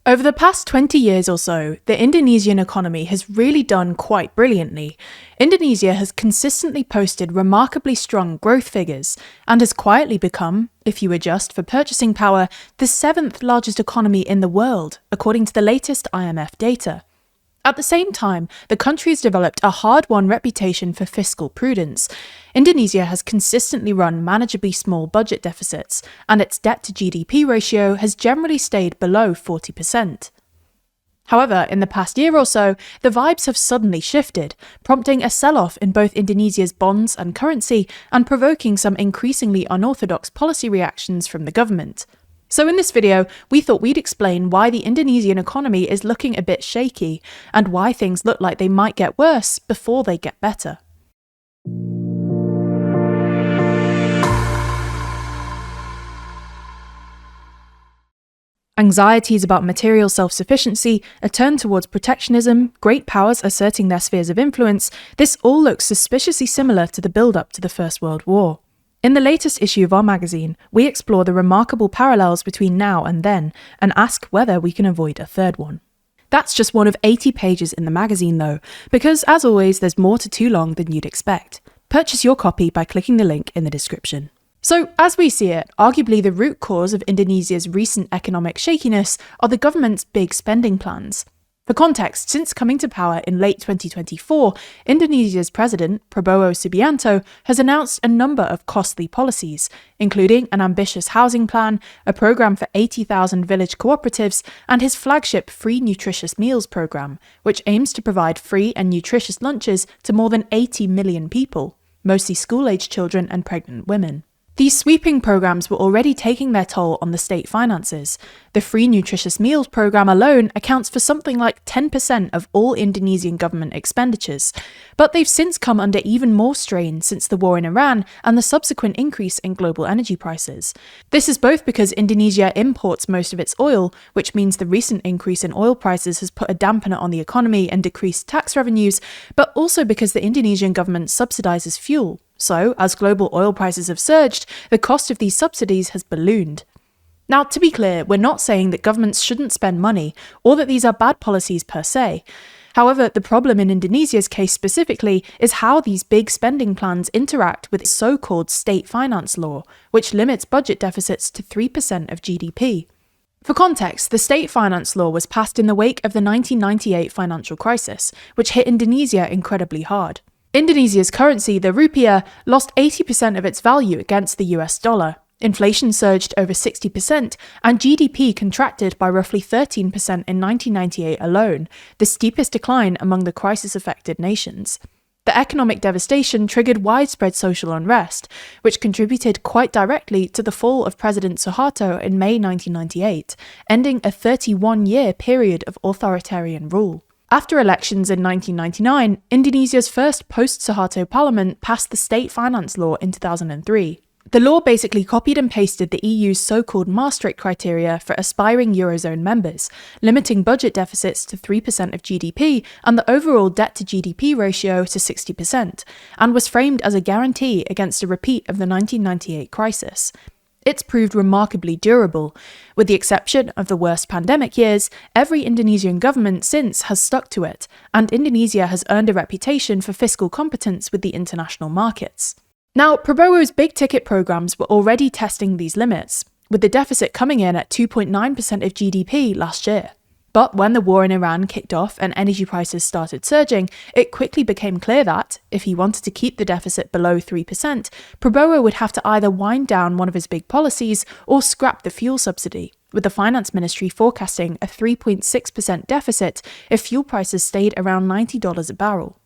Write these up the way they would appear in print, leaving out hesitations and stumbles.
Over the past 20 years or so, the Indonesian economy has really done quite brilliantly. Indonesia has consistently posted remarkably strong growth figures and has quietly become, if you adjust for purchasing power, the 7th largest economy in the world, according to the latest IMF data. At the same time, the country has developed a hard-won reputation for fiscal prudence. Indonesia has consistently run manageably small budget deficits, and its debt-to-GDP ratio has generally stayed below 40%. However, in the past year or so, the vibes have suddenly shifted, prompting a sell-off in both Indonesia's bonds and currency and provoking some increasingly unorthodox policy reactions from the government. So in this video, we thought we'd explain why the Indonesian economy is looking a bit shaky, and why things look like they might get worse before they get better. Anxieties about material self-sufficiency, a turn towards protectionism, great powers asserting their spheres of influence, this all looks suspiciously similar to the build-up to the First World War. In the latest issue of our magazine, we explore the remarkable parallels between now and then, and ask whether we can avoid a third one. That's just one of 80 pages in the magazine though, because as always there's more to too long than you'd expect. Purchase your copy by clicking the link in the description. So, as we see it, arguably the root cause of Indonesia's recent economic shakiness are the government's big spending plans. For context, since coming to power in late 2024, Indonesia's president, Prabowo Subianto, has announced a number of costly policies, including an ambitious housing plan, a program for 80,000 village cooperatives, and his flagship Free Nutritious Meals program, which aims to provide free and nutritious lunches to more than 80 million people, mostly school-aged children and pregnant women. These sweeping programs were already taking their toll on the state finances. The Free Nutritious Meals program alone accounts for something like 10% of all Indonesian government expenditures, but they've since come under even more strain since the war in Iran and the subsequent increase in global energy prices. This is both because Indonesia imports most of its oil, which means the recent increase in oil prices has put a dampener on the economy and decreased tax revenues, but also because the Indonesian government subsidizes fuel. So, as global oil prices have surged, the cost of these subsidies has ballooned. Now, to be clear, we're not saying that governments shouldn't spend money, or that these are bad policies per se. However, the problem in Indonesia's case specifically is how these big spending plans interact with so-called state finance law, which limits budget deficits to 3% of GDP. For context, the state finance law was passed in the wake of the 1998 financial crisis, which hit Indonesia incredibly hard. Indonesia's currency, the rupiah, lost 80% of its value against the US dollar. Inflation surged over 60%, and GDP contracted by roughly 13% in 1998 alone, the steepest decline among the crisis-affected nations. The economic devastation triggered widespread social unrest, which contributed quite directly to the fall of President Suharto in May 1998, ending a 31-year period of authoritarian rule. After elections in 1999, Indonesia's first post-Suharto parliament passed the state finance law in 2003. The law basically copied and pasted the EU's so-called Maastricht criteria for aspiring Eurozone members, limiting budget deficits to 3% of GDP and the overall debt-to-GDP ratio to 60%, and was framed as a guarantee against a repeat of the 1998 crisis. It's proved remarkably durable. With the exception of the worst pandemic years, every Indonesian government since has stuck to it, and Indonesia has earned a reputation for fiscal competence with the international markets. Now, Prabowo's big-ticket programs were already testing these limits, with the deficit coming in at 2.9% of GDP last year. But when the war in Iran kicked off and energy prices started surging, it quickly became clear that, if he wanted to keep the deficit below 3%, Prabowo would have to either wind down one of his big policies or scrap the fuel subsidy, with the finance ministry forecasting a 3.6% deficit if fuel prices stayed around $90 a barrel.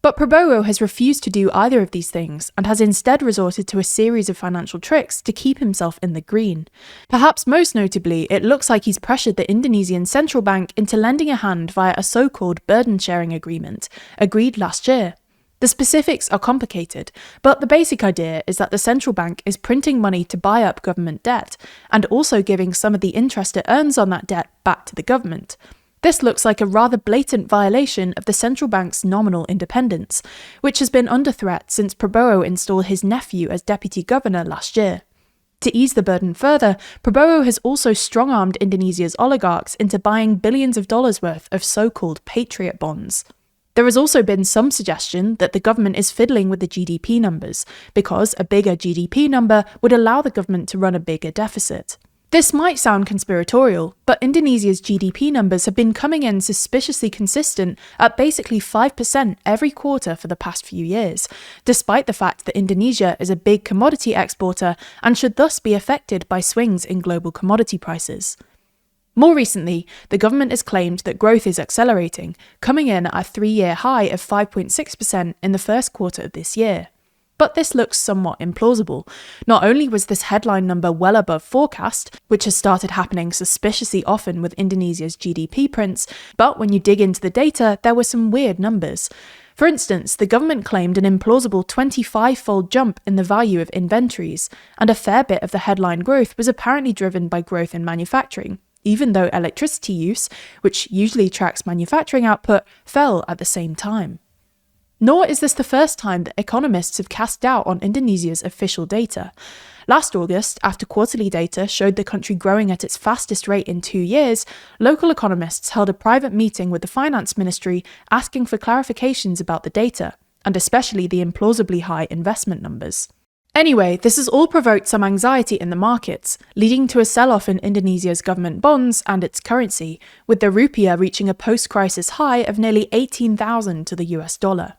But Prabowo has refused to do either of these things and has instead resorted to a series of financial tricks to keep himself in the green. Perhaps most notably, it looks like he's pressured the Indonesian central bank into lending a hand via a so-called burden-sharing agreement, agreed last year. The specifics are complicated, but the basic idea is that the central bank is printing money to buy up government debt, and also giving some of the interest it earns on that debt back to the government. This looks like a rather blatant violation of the central bank's nominal independence, which has been under threat since Prabowo installed his nephew as deputy governor last year. To ease the burden further, Prabowo has also strong-armed Indonesia's oligarchs into buying billions of dollars worth of so-called patriot bonds. There has also been some suggestion that the government is fiddling with the GDP numbers, because a bigger GDP number would allow the government to run a bigger deficit. This might sound conspiratorial, but Indonesia's GDP numbers have been coming in suspiciously consistent at basically 5% every quarter for the past few years, despite the fact that Indonesia is a big commodity exporter and should thus be affected by swings in global commodity prices. More recently, the government has claimed that growth is accelerating, coming in at a 3-year high of 5.6% in the first quarter of this year. But this looks somewhat implausible. Not only was this headline number well above forecast, which has started happening suspiciously often with Indonesia's GDP prints, but when you dig into the data, there were some weird numbers. For instance, the government claimed an implausible 25-fold jump in the value of inventories, and a fair bit of the headline growth was apparently driven by growth in manufacturing, even though electricity use, which usually tracks manufacturing output, fell at the same time. Nor is this the first time that economists have cast doubt on Indonesia's official data. Last August, after quarterly data showed the country growing at its fastest rate in 2 years, local economists held a private meeting with the finance ministry asking for clarifications about the data, and especially the implausibly high investment numbers. Anyway, this has all provoked some anxiety in the markets, leading to a sell-off in Indonesia's government bonds and its currency, with the rupiah reaching a post-crisis high of nearly 18,000 to the US dollar.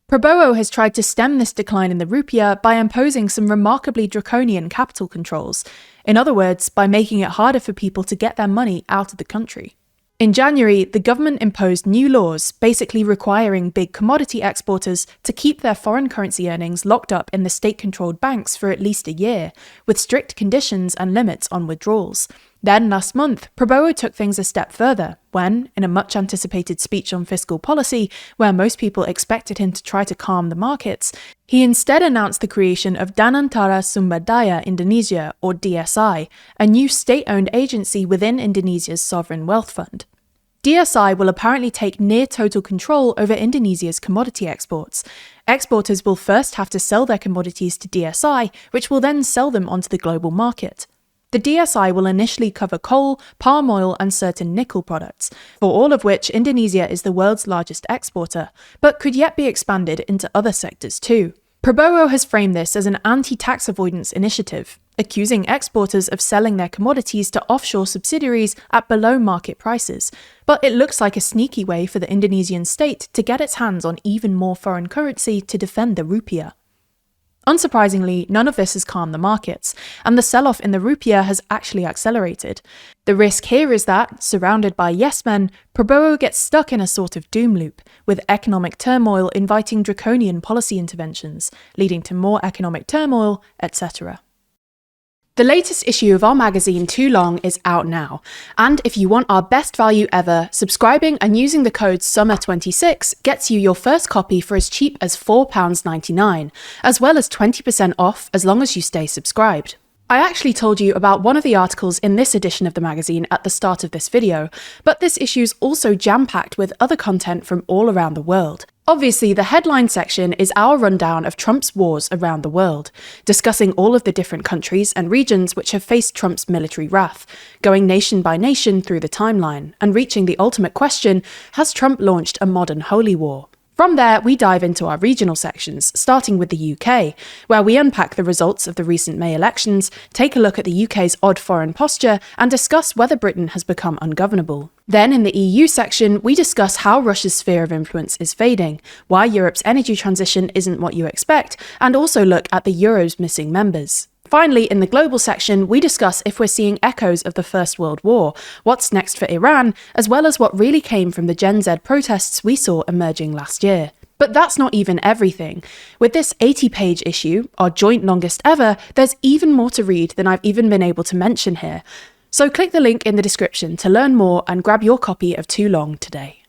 Prabowo has tried to stem this decline in the rupiah by imposing some remarkably draconian capital controls. In other words, by making it harder for people to get their money out of the country. In January, the government imposed new laws, basically requiring big commodity exporters to keep their foreign currency earnings locked up in the state-controlled banks for at least a year, with strict conditions and limits on withdrawals. Then, last month, Prabowo took things a step further when, in a much-anticipated speech on fiscal policy, where most people expected him to try to calm the markets, he instead announced the creation of Danantara Sumber Indonesia, or DSI, a new state-owned agency within Indonesia's sovereign wealth fund. DSI will apparently take near-total control over Indonesia's commodity exports. Exporters will first have to sell their commodities to DSI, which will then sell them onto the global market. The DSI will initially cover coal, palm oil and certain nickel products, for all of which Indonesia is the world's largest exporter, but could yet be expanded into other sectors too. Prabowo has framed this as an anti-tax avoidance initiative, accusing exporters of selling their commodities to offshore subsidiaries at below market prices, but it looks like a sneaky way for the Indonesian state to get its hands on even more foreign currency to defend the rupiah. Unsurprisingly, none of this has calmed the markets, and the sell-off in the rupiah has actually accelerated. The risk here is that, surrounded by yes-men, Prabowo gets stuck in a sort of doom loop, with economic turmoil inviting draconian policy interventions, leading to more economic turmoil, etc. The latest issue of our magazine, Too Long, is out now, and if you want our best value ever, subscribing and using the code SUMMER26 gets you your first copy for as cheap as £4.99, as well as 20% off as long as you stay subscribed. I actually told you about one of the articles in this edition of the magazine at the start of this video, but this issue's also jam-packed with other content from all around the world. Obviously, the headline section is our rundown of Trump's wars around the world, discussing all of the different countries and regions which have faced Trump's military wrath, going nation by nation through the timeline, and reaching the ultimate question, has Trump launched a modern holy war? From there, we dive into our regional sections, starting with the UK, where we unpack the results of the recent May elections, take a look at the UK's odd foreign posture, and discuss whether Britain has become ungovernable. Then, in the EU section, we discuss how Russia's sphere of influence is fading, why Europe's energy transition isn't what you expect, and also look at the Euro's missing members. Finally, in the global section, we discuss if we're seeing echoes of the First World War, what's next for Iran, as well as what really came from the Gen Z protests we saw emerging last year. But that's not even everything. With this 80-page issue, our joint longest ever, there's even more to read than I've even been able to mention here. So click the link in the description to learn more and grab your copy of Too Long today.